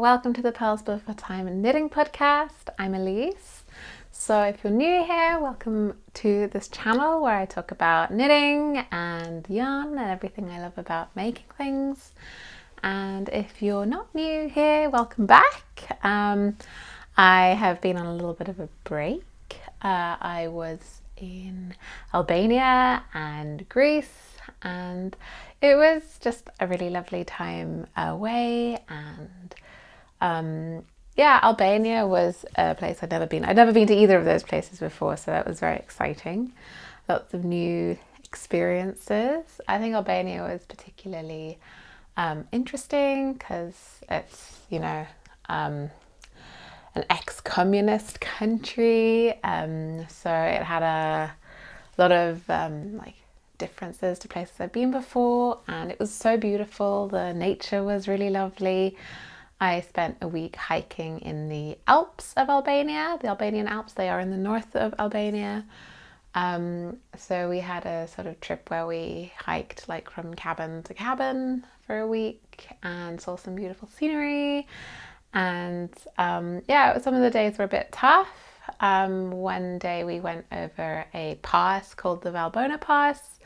welcome to the Purlsbeforethyme knitting podcast. I'm Elise. So if you're new here, welcome to this channel where I talk about knitting and yarn and everything I love about making things. And if you're not new here, welcome back. I have been on a little bit of a break. I was in Albania and Greece, and it was just a really lovely time away. And Albania was a place I'd never been. I'd never been to either of those places before, so that was very exciting. Lots of new experiences. I think Albania was particularly interesting because it's, an ex-communist country. So it had a lot of differences to places I've been before, and it was so beautiful. The nature was really lovely. I spent a week hiking in the Alps of Albania, the Albanian Alps. They are in the north of Albania. So we had a sort of trip where we hiked from cabin to cabin for a week and saw some beautiful scenery. And some of the days were a bit tough. One day we went over a pass called the Valbona Pass,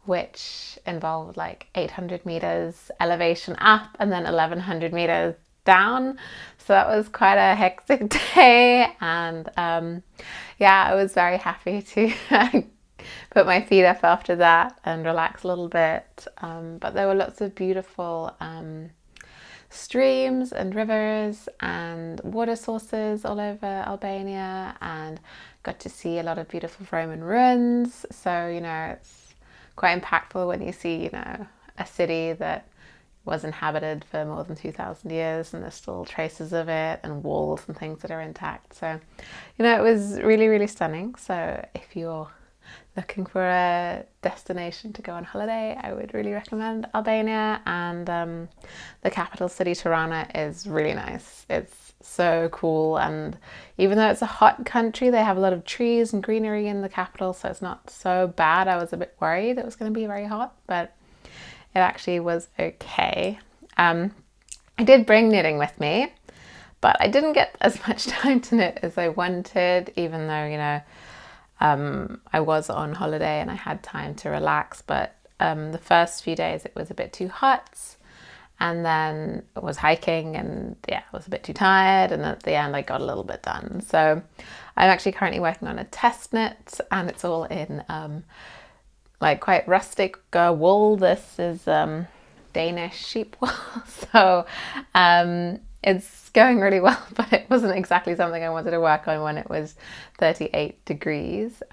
which involved 800 meters elevation up and then 1100 meters down. So that was quite a hectic day. And I was very happy to put my feet up after that and relax a little bit. But there were lots of beautiful streams and rivers and water sources all over Albania, and got to see a lot of beautiful Roman ruins. So, it's quite impactful when you see, a city that was inhabited for more than 2,000 years and there's still traces of it and walls and things that are intact. So, it was really, really stunning. So if you're looking for a destination to go on holiday, I would really recommend Albania. And the capital city, Tirana, is really nice. It's so cool, and even though it's a hot country, they have a lot of trees and greenery in the capital, so it's not so bad. I was a bit worried it was going to be very hot, but it actually was okay. I did bring knitting with me, but I didn't get as much time to knit as I wanted, even though, I was on holiday and I had time to relax. But the first few days it was a bit too hot, and then I was hiking and I was a bit too tired, and at the end I got a little bit done. So I'm actually currently working on a test knit, and it's all in quite rustic wool. This is Danish sheep wool. So it's going really well, but it wasn't exactly something I wanted to work on when it was 38 degrees.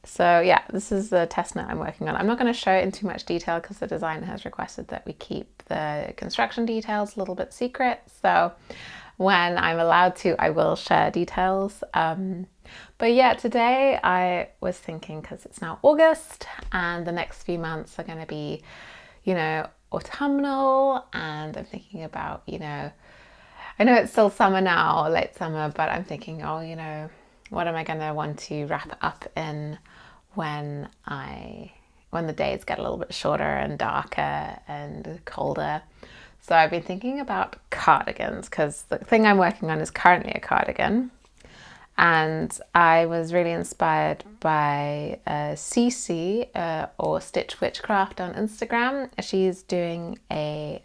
This is the test knit I'm working on. I'm not going to show it in too much detail because the designer has requested that we keep the construction details a little bit secret. So when I'm allowed to, I will share details. Today I was thinking, because it's now August and the next few months are going to be, autumnal, and I'm thinking about, I know it's still summer now, late summer, but I'm thinking, what am I going to want to wrap up in when the days get a little bit shorter and darker and colder. So I've been thinking about cardigans, because the thing I'm working on is currently a cardigan. And I was really inspired by Cece or Stitch Witchcraft on Instagram. She's doing a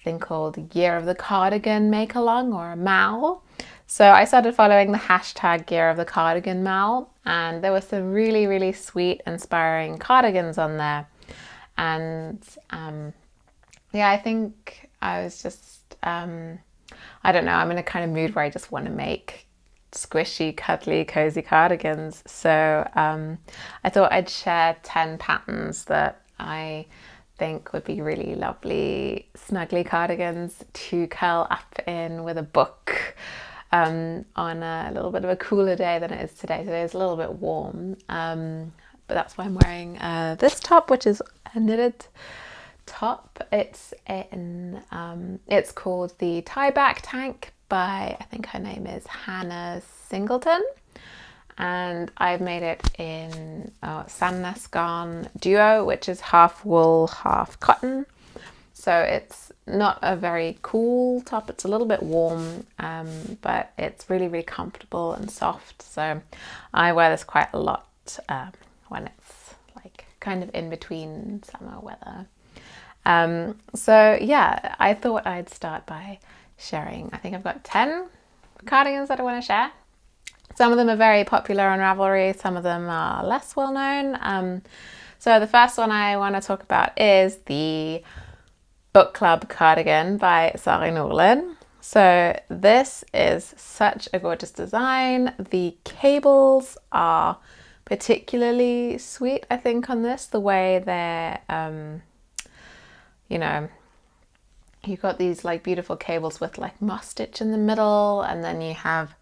thing called Year of the Cardigan Make Along, or MAL. So I started following the hashtag Year of the Cardigan MAL, and there were some really, really sweet, inspiring cardigans on there. And I think I was just, I don't know, I'm in a kind of mood where I just want to make squishy, cuddly, cozy cardigans. So I thought I'd share 10 patterns that I think would be really lovely, snuggly cardigans to curl up in with a book on a little bit of a cooler day than it is today. Today is a little bit warm, but that's why I'm wearing this top, which is a knitted top. It's called the Tie Back Tank by, I think her name is Hannah Singleton, and I've made it in Sandnes Garn Duo, which is half wool, half cotton. So it's not a very cool top, it's a little bit warm, but it's really, really comfortable and soft. So I wear this quite a lot when it's like kind of in between summer weather. So yeah, I thought I'd start by sharing. I think I've got 10 cardigans that I want to share. Some of them are very popular on Ravelry, some of them are less well known. So the first one I want to talk about is the Book Club cardigan by Sari Nordlund. So this is such a gorgeous design. The cables are particularly sweet, I think, on this. The way they're, you know, you've got these like beautiful cables with like moss stitch in the middle, and then you have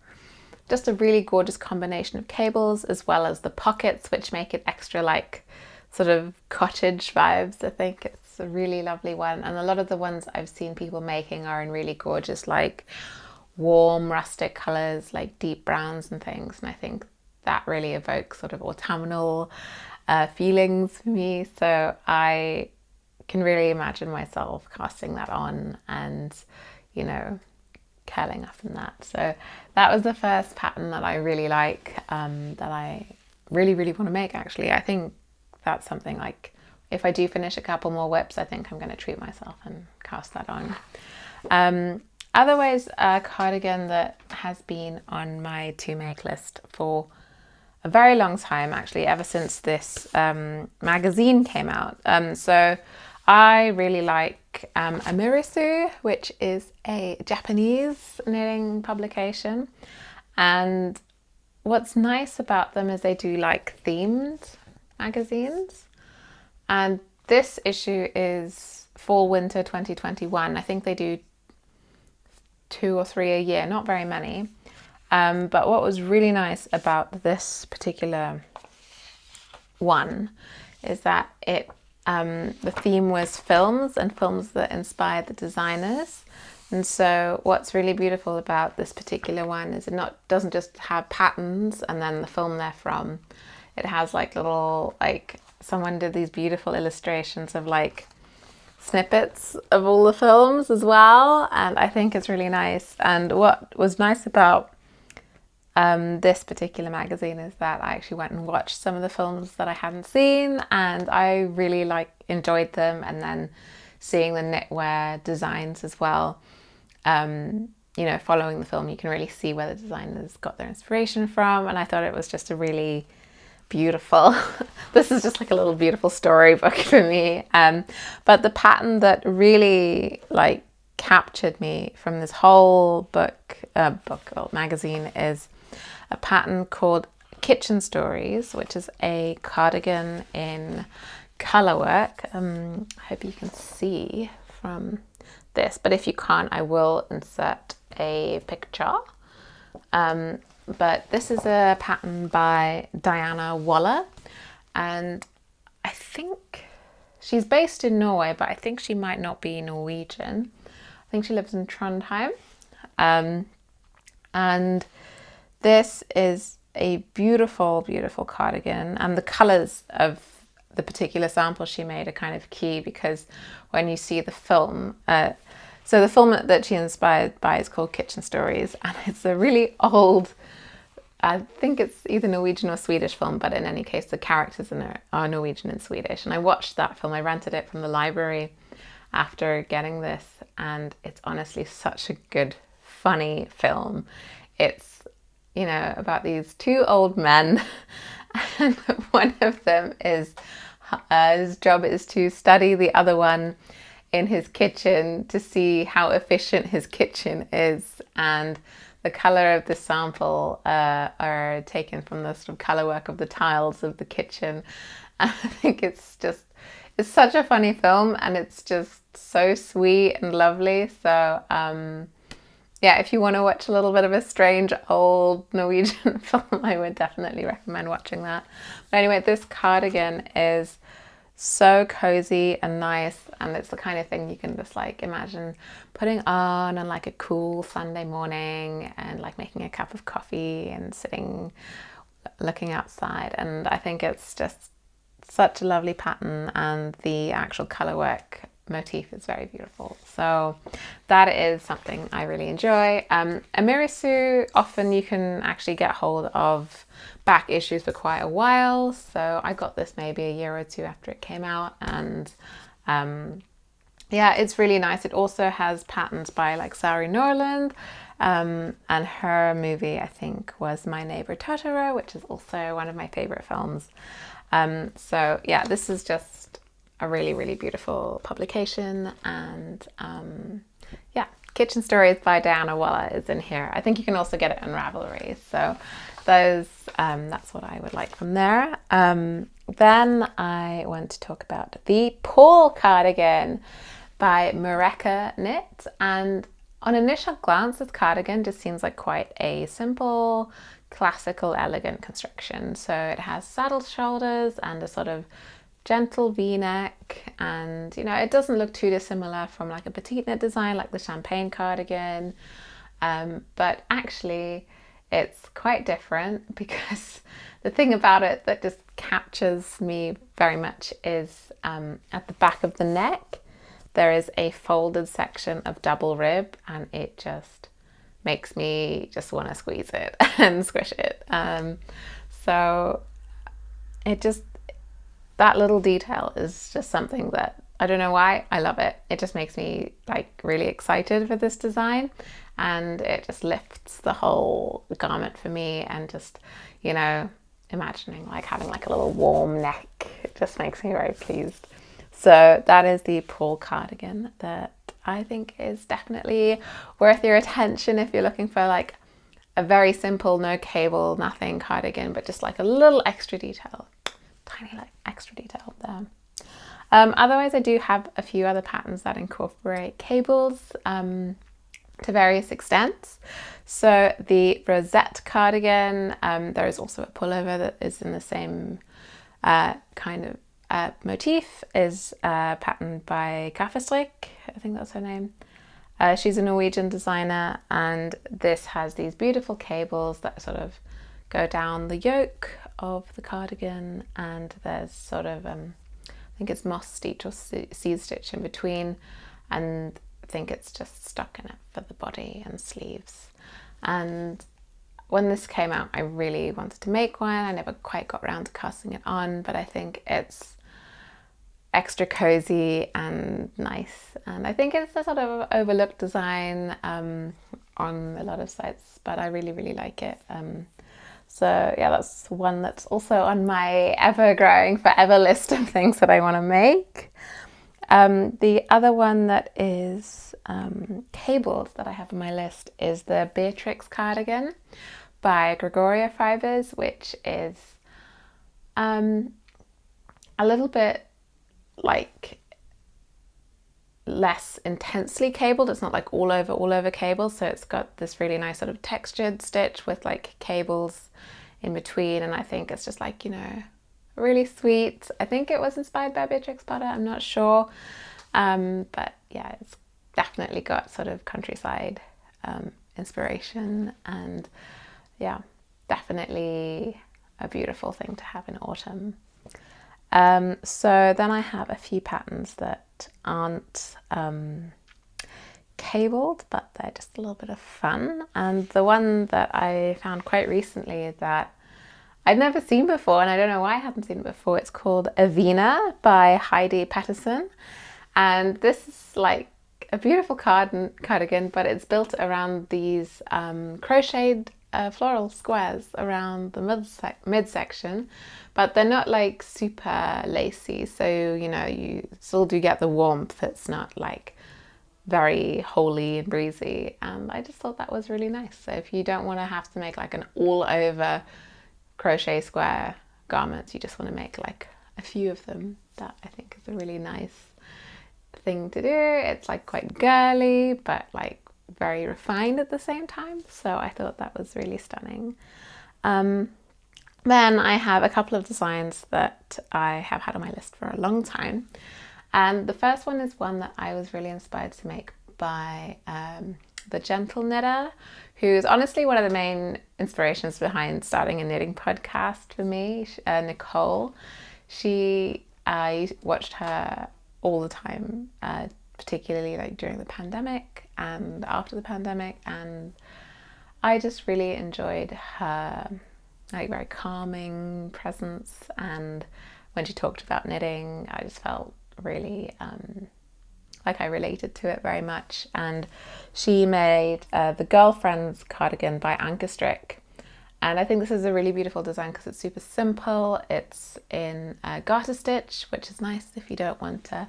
just a really gorgeous combination of cables as well as the pockets, which make it extra like sort of cottage vibes. I think it's a really lovely one, and a lot of the ones I've seen people making are in really gorgeous like warm rustic colors, like deep browns and things, and I think that really evokes sort of autumnal feelings for me. So I can really imagine myself casting that on and, you know, curling up in that. So that was the first pattern that I really like, that I really, really want to make actually. I think that's something like, if I do finish a couple more whips, I think I'm going to treat myself and cast that on. Otherwise, a cardigan that has been on my to make list for a very long time, actually, ever since this magazine came out. So I really like Amirisu, which is a Japanese knitting publication. And what's nice about them is they do like themed magazines. And this issue is fall winter 2021. I think they do 2 or 3 a year, not very many. But what was really nice about this particular one is that it the theme was films, and films that inspired the designers. And so what's really beautiful about this particular one is it doesn't just have patterns and then the film they're from. It has like little, like someone did these beautiful illustrations of like snippets of all the films as well, and I think it's really nice. And what was nice about this particular magazine is that I actually went and watched some of the films that I hadn't seen, and I really enjoyed them. And then seeing the knitwear designs as well, you know, following the film, you can really see where the designers got their inspiration from. And I thought it was just a really beautiful, this is just like a little beautiful storybook for me. But the pattern that really like captured me from this whole magazine is a pattern called Kitchen Stories, which is a cardigan in colorwork. I hope you can see from this, but if you can't, I will insert a picture. But this is a pattern by Diana Waller, and I think she's based in Norway, but I think she might not be Norwegian. I think she lives in Trondheim. And this is a beautiful, beautiful cardigan, and the colors of the particular sample she made are kind of key, because when you see the film, so the film that she inspired by is called Kitchen Stories, and it's a really old, I think it's either Norwegian or Swedish film, but in any case the characters in it are Norwegian and Swedish. And I watched that film, I rented it from the library after getting this, and it's honestly such a good, funny film. It's, you know, about these 2 old men, and one of them is, his job is to study the other one in his kitchen to see how efficient his kitchen is. And the color of the sample are taken from the sort of color work of the tiles of the kitchen. And I think it's such a funny film, and it's just so sweet and lovely. So yeah, if you want to watch a little bit of a strange old Norwegian film, I would definitely recommend watching that. But anyway, this cardigan is so cozy and nice, and it's the kind of thing you can just like imagine putting on like a cool Sunday morning and like making a cup of coffee and sitting looking outside. And I think it's just such a lovely pattern, and the actual color work motif is very beautiful. So that is something I really enjoy. Amirisu, often you can actually get hold of back issues for quite a while. So I got this maybe a year or two after it came out, and yeah, it's really nice. It also has patterns by like Sari Norland, and her movie I think was My Neighbor Totoro, which is also one of my favorite films. So yeah, this is just a really, really beautiful publication. And yeah, Kitchen Stories by Diana Walla is in here. I think you can also get it on Ravelry. So those, that's what I would like from there. Then I want to talk about the Paul cardigan by Mareka Knit. And on initial glance, this cardigan just seems like quite a simple, classical, elegant construction. So it has saddle shoulders and a sort of gentle V-neck, and you know, it doesn't look too dissimilar from like a petite knit design like the champagne cardigan, but actually it's quite different, because the thing about it that just captures me very much is at the back of the neck there is a folded section of double rib, and it just makes me just want to squeeze it and squish it. So it just, that little detail is just something that, I don't know why, I love it. It just makes me like really excited for this design, and it just lifts the whole garment for me. And just, you know, imagining like having like a little warm neck, it just makes me very pleased. So that is the Paul cardigan that I think is definitely worth your attention if you're looking for like a very simple, no cable, nothing cardigan, but just like a little extra detail, tiny like extra detail there. Otherwise, I do have a few other patterns that incorporate cables to various extents. So the Rosette cardigan, there is also a pullover that is in the same kind of motif, is patterned by Kafastrik, I think that's her name. She's a Norwegian designer, and this has these beautiful cables that sort of go down the yoke of the cardigan, and there's sort of I think it's moss stitch or seed stitch in between, and I think it's just stuck in it for the body and sleeves. And when this came out, I really wanted to make one. I never quite got around to casting it on, but I think it's extra cozy and nice, and I think it's a sort of overlooked design on a lot of sites, but I really, really like it. So yeah, that's one that's also on my ever-growing, forever list of things that I want to make. The other one that is cabled that I have on my list is the Beatrix cardigan by Gregoria Fibers, which is a little bit like less intensely cabled. It's not like all over cable, so it's got this really nice sort of textured stitch with like cables in between, and I think it's just like, you know, really sweet. I think it was inspired by Beatrix Potter, I'm not sure, but yeah, it's definitely got sort of countryside inspiration, and yeah, definitely a beautiful thing to have in autumn. So then I have a few patterns that aren't cabled, but they're just a little bit of fun. And the one that I found quite recently that I'd never seen before, and I don't know why I hadn't seen it before, it's called Evina by Heidi Petterson. And this is like a beautiful cardigan, but it's built around these crocheted floral squares around the midsection, but they're not like super lacy, so you know, you still do get the warmth. It's not like very holey and breezy, and I just thought that was really nice. So if you don't want to have to make like an all over crochet square garment, you just want to make like a few of them, that I think is a really nice thing to do. It's like quite girly, but like very refined at the same time, so I thought that was really stunning. Then I have a couple of designs that I have had on my list for a long time, and the first one is one that I was really inspired to make by the Gentle Knitter, who's honestly one of the main inspirations behind starting a knitting podcast for me, Nicole. I watched her all the time, particularly like during the pandemic and after the pandemic, and I just really enjoyed her like very calming presence, and when she talked about knitting, I just felt really like I related to it very much. And she made the Girlfriends cardigan by Ankerstrick, and I think this is a really beautiful design because it's super simple. It's in garter stitch, which is nice if you don't want to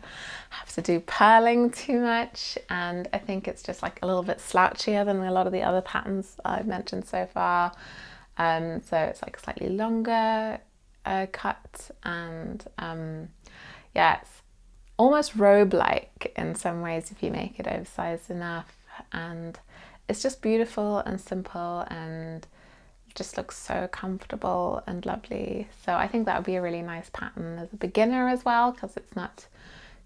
have to do purling too much, and I think it's just like a little bit slouchier than a lot of the other patterns I've mentioned so far. So it's like a slightly longer cut, and yeah, it's almost robe-like in some ways if you make it oversized enough, and it's just beautiful and simple and just looks so comfortable and lovely. So I think that would be a really nice pattern as a beginner as well, because it's not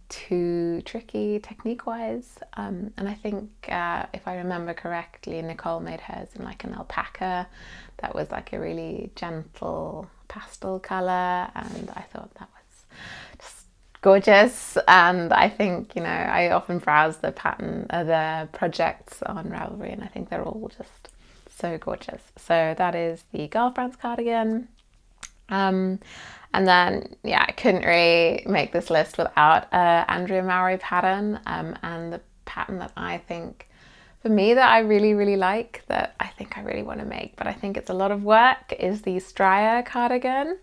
too tricky technique-wise. And I think if I remember correctly, Nicole made hers in like an alpaca that was like a really gentle pastel color, and I thought that was just gorgeous. And I think, you know, I often browse the the projects on Ravelry, and I think they're all just so gorgeous. So that is the Girlfriends cardigan. And then, yeah, I couldn't really make this list without Andrea Maury pattern, and the pattern that I think, for me, that I really, really like, that I think I really want to make, but I think it's a lot of work, is the Stria cardigan.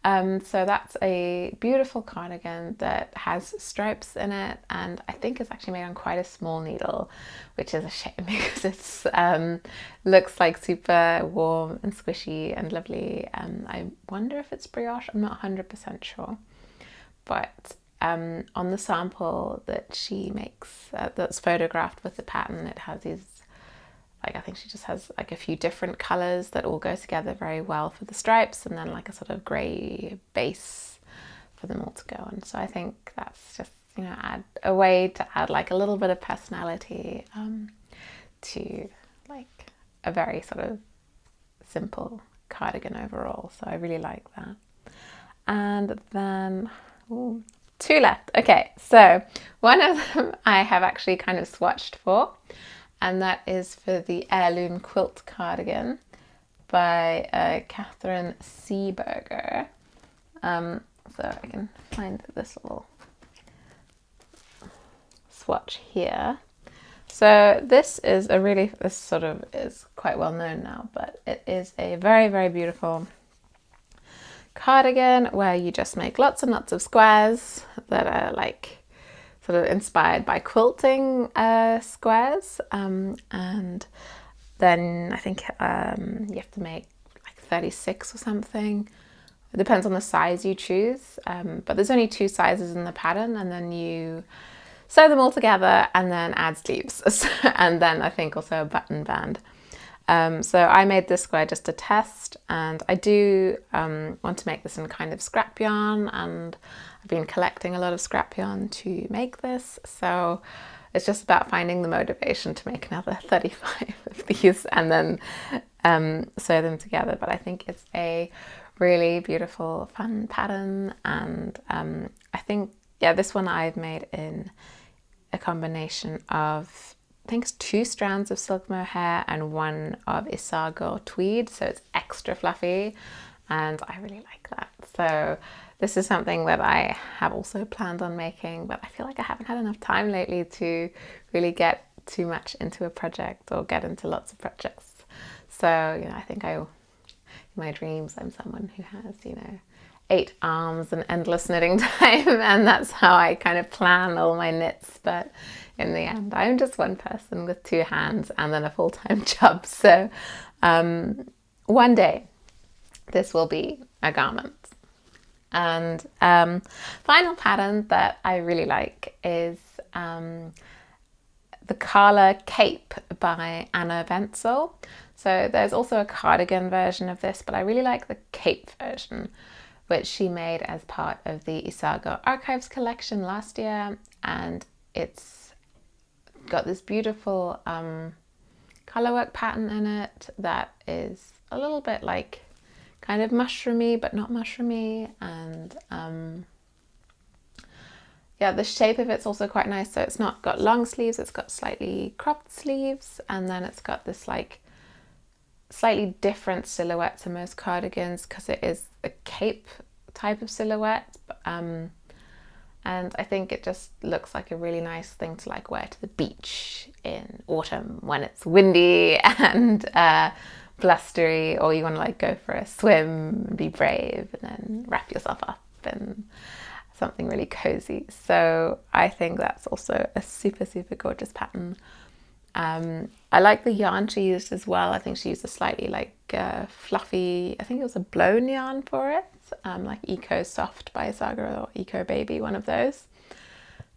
So that's a beautiful cardigan that has stripes in it, and I think it's actually made on quite a small needle, which is a shame because it's looks like super warm and squishy and lovely. I wonder if it's brioche, I'm not 100% sure, but on the sample that she makes that's photographed with the pattern, it has these, like, I think she just has like a few different colors that all go together very well for the stripes, and then like a sort of gray base for them all to go on. So I think that's just, you know, a way to add like a little bit of personality to like a very sort of simple cardigan overall. So I really like that. And then, ooh, two left. Okay, so one of them I have actually kind of swatched for, and that is for the Heirloom Quilt cardigan by Catherine Seeberger. So I can find this little swatch here. So this is this sort of is quite well known now, but it is a very, very beautiful cardigan where you just make lots and lots of squares that are like sort of inspired by quilting squares, and then I think you have to make like 36 or something. It depends on the size you choose, but there's only 2 sizes in the pattern, and then you sew them all together and then add sleeves and then I think also a button band. So I made this square just to test, and I do want to make this in kind of scrap yarn, and I've been collecting a lot of scrap yarn to make this, so it's just about finding the motivation to make another 35 of these and then sew them together. But I think it's a really beautiful, fun pattern, and I think, yeah, this one I've made in a combination of, I think it's 2 strands of silk mohair and 1 of Isago tweed, so it's extra fluffy, and I really like that. So this is something that I have also planned on making, but I feel like I haven't had enough time lately to really get too much into a project or get into lots of projects. So, you know, I think in my dreams, I'm someone who has, you know, 8 arms and endless knitting time, and that's how I kind of plan all my knits. But in the end, I'm just one person with 2 hands and then a full-time job. So one day this will be a garment. And final pattern that I really like is the Karla Cape by Anna Wenzel. So there's also a cardigan version of this, but I really like the cape version, which she made as part of the Isago Archives collection last year, and it's got this beautiful colorwork pattern in it that is a little bit like kind of mushroomy but not mushroomy, and yeah, the shape of it's also quite nice. So it's not got long sleeves, it's got slightly cropped sleeves, and then it's got this like slightly different silhouette to most cardigans because it is a cape type of silhouette. And I think it just looks like a really nice thing to like wear to the beach in autumn when it's windy and blustery, or you want to like go for a swim and be brave and then wrap yourself up in something really cozy. So I think that's also a super, super gorgeous pattern. I like the yarn she used as well. I think she used a slightly like fluffy, I think it was a blown yarn for it, like Eco Soft by Saga or Eco Baby, one of those.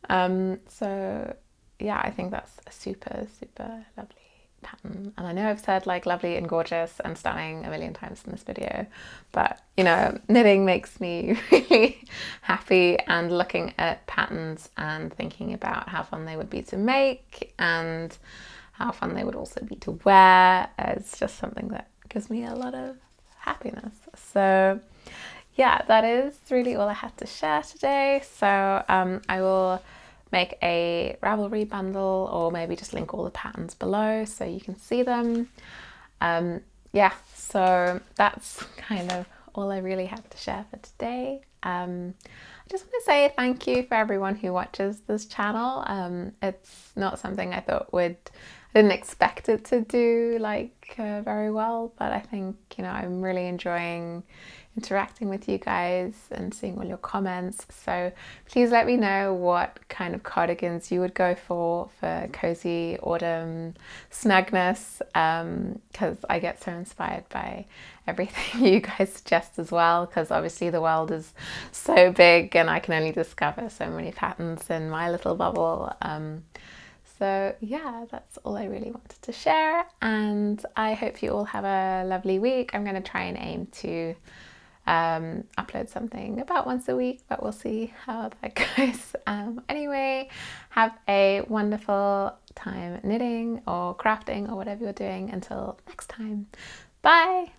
So yeah, I think that's a super, super lovely pattern. And I know I've said like lovely and gorgeous and stunning a million times in this video, but you know, knitting makes me really happy, and looking at patterns and thinking about how fun they would be to make and how fun they would also be to wear is just something that gives me a lot of happiness. So yeah, that is really all I had to share today. So I will make a Ravelry bundle, or maybe just link all the patterns below so you can see them. Yeah, so that's kind of all I really have to share for today. I just want to say thank you for everyone who watches this channel. It's not something I didn't expect it to do like very well, but I think, you know, I'm really enjoying interacting with you guys and seeing all your comments. So please let me know what kind of cardigans you would go for cozy autumn snugness, because I get so inspired by everything you guys suggest as well, because obviously the world is so big and I can only discover so many patterns in my little bubble. So yeah, that's all I really wanted to share, and I hope you all have a lovely week. I'm going to try and aim to upload something about once a week, but we'll see how that goes. Anyway, have a wonderful time knitting or crafting or whatever you're doing. Until next time, bye.